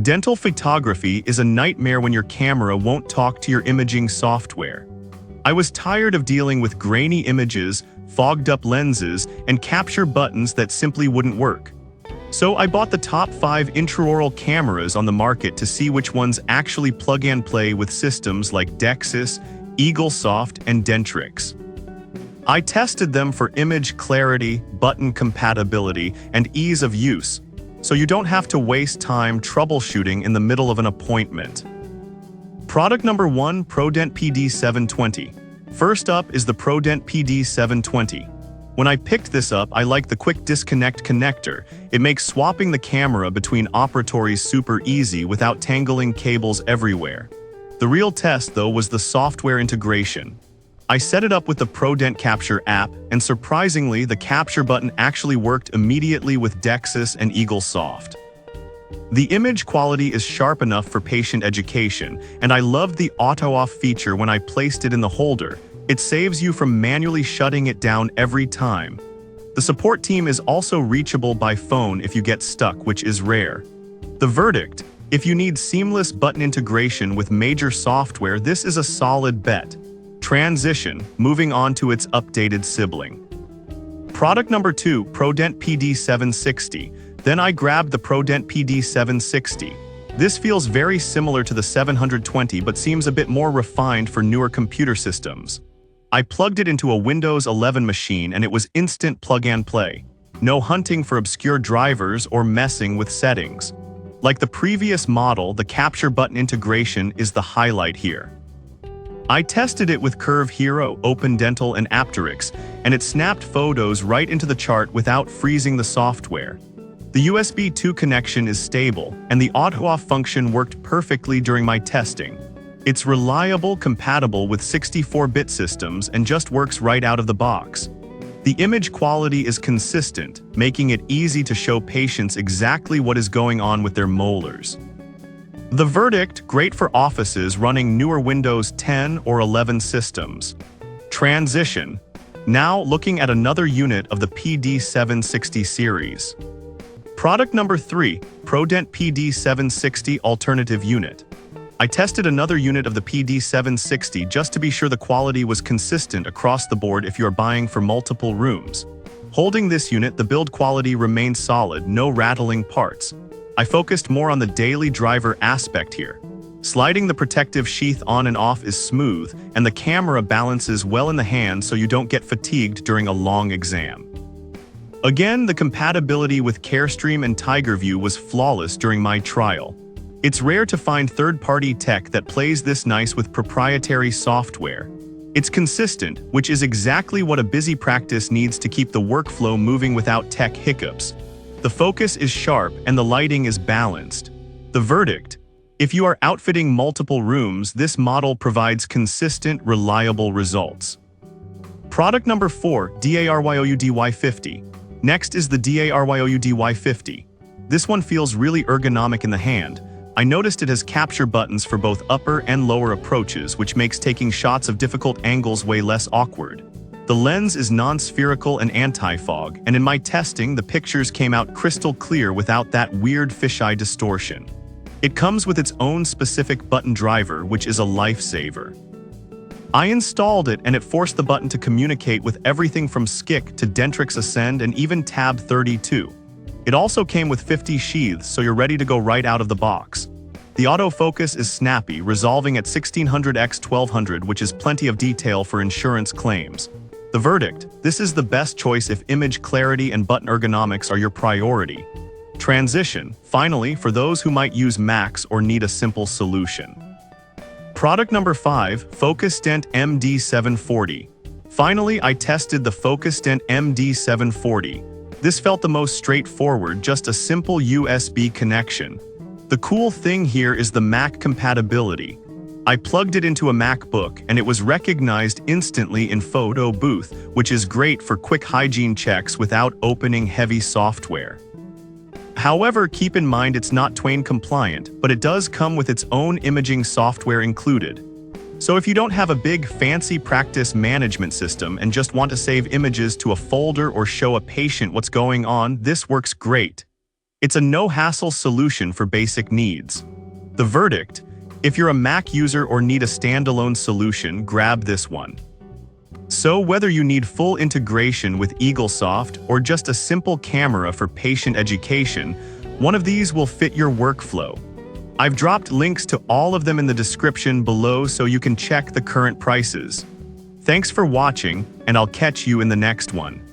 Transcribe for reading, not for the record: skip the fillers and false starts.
Dental photography is a nightmare when your camera won't talk to your imaging software. I was tired of dealing with grainy images, fogged-up lenses, and capture buttons that simply wouldn't work. So I bought the top 5 intraoral cameras on the market to see which ones actually plug and play with systems like Dexis, Eaglesoft, and Dentrix. I tested them for image clarity, button compatibility, and ease of use, so you don't have to waste time troubleshooting in the middle of an appointment. Product number 1, ProDent PD720. First up is the ProDent PD720. When I picked this up, I like the quick disconnect connector. It makes swapping the camera between operatories super easy without tangling cables everywhere. The real test, though, was the software integration. I set it up with the ProDent Capture app, and surprisingly, the capture button actually worked immediately with Dexis and Eaglesoft. The image quality is sharp enough for patient education, and I loved the auto-off feature when I placed it in the holder. It saves you from manually shutting it down every time. The support team is also reachable by phone if you get stuck, which is rare. The verdict: if you need seamless button integration with major software, this is a solid bet. Transition, moving on to its updated sibling. Product number 2, ProDent PD760. Then I grabbed the ProDent PD760. This feels very similar to the 720 but seems a bit more refined for newer computer systems. I plugged it into a Windows 11 machine and it was instant plug and play. No hunting for obscure drivers or messing with settings. Like the previous model, the capture button integration is the highlight here. I tested it with Curve Hero, Open Dental, and Apteryx, and it snapped photos right into the chart without freezing the software. The USB 2 connection is stable, and the auto-off function worked perfectly during my testing. It's reliable, compatible with 64-bit systems, and just works right out of the box. The image quality is consistent, making it easy to show patients exactly what is going on with their molars. The verdict: great for offices running newer Windows 10 or 11 systems. Transition. Now looking at another unit of the PD760 series. Product number 3, ProDent PD760 Alternative Unit. I tested another unit of the PD760 just to be sure the quality was consistent across the board if you're buying for multiple rooms. Holding this unit, the build quality remained solid, no rattling parts. I focused more on the daily driver aspect here. Sliding the protective sheath on and off is smooth, and the camera balances well in the hand so you don't get fatigued during a long exam. Again, the compatibility with Carestream and TigerView was flawless during my trial. It's rare to find third-party tech that plays this nice with proprietary software. It's consistent, which is exactly what a busy practice needs to keep the workflow moving without tech hiccups. The focus is sharp and the lighting is balanced. The verdict: if you are outfitting multiple rooms, this model provides consistent, reliable results. Product number 4, DARYOUDY50. Next is the DARYOUDY50. This one feels really ergonomic in the hand. I noticed it has capture buttons for both upper and lower approaches, which makes taking shots of difficult angles way less awkward. The lens is non-spherical and anti-fog, and in my testing, the pictures came out crystal clear without that weird fisheye distortion. It comes with its own specific button driver, which is a lifesaver. I installed it and it forced the button to communicate with everything from SCIC to Dentrix Ascend and even Tab 32. It also came with 50 sheaths, so you're ready to go right out of the box. The autofocus is snappy, resolving at 1600x1200, which is plenty of detail for insurance claims. The verdict: this is the best choice if image clarity and button ergonomics are your priority. Transition. Finally, for those who might use Macs or need a simple solution. Product number 5, FocusDent MD740. Finally, I tested the FocusDent MD740. This felt the most straightforward, just a simple USB connection. The cool thing here is the Mac compatibility. I plugged it into a MacBook and it was recognized instantly in Photo Booth, which is great for quick hygiene checks without opening heavy software. However, keep in mind it's not Twain compliant, but it does come with its own imaging software included. So if you don't have a big fancy practice management system and just want to save images to a folder or show a patient what's going on, this works great. It's a no-hassle solution for basic needs. The verdict: if you're a Mac user or need a standalone solution, grab this one. So whether you need full integration with EagleSoft or just a simple camera for patient education, one of these will fit your workflow. I've dropped links to all of them in the description below so you can check the current prices. Thanks for watching, and I'll catch you in the next one.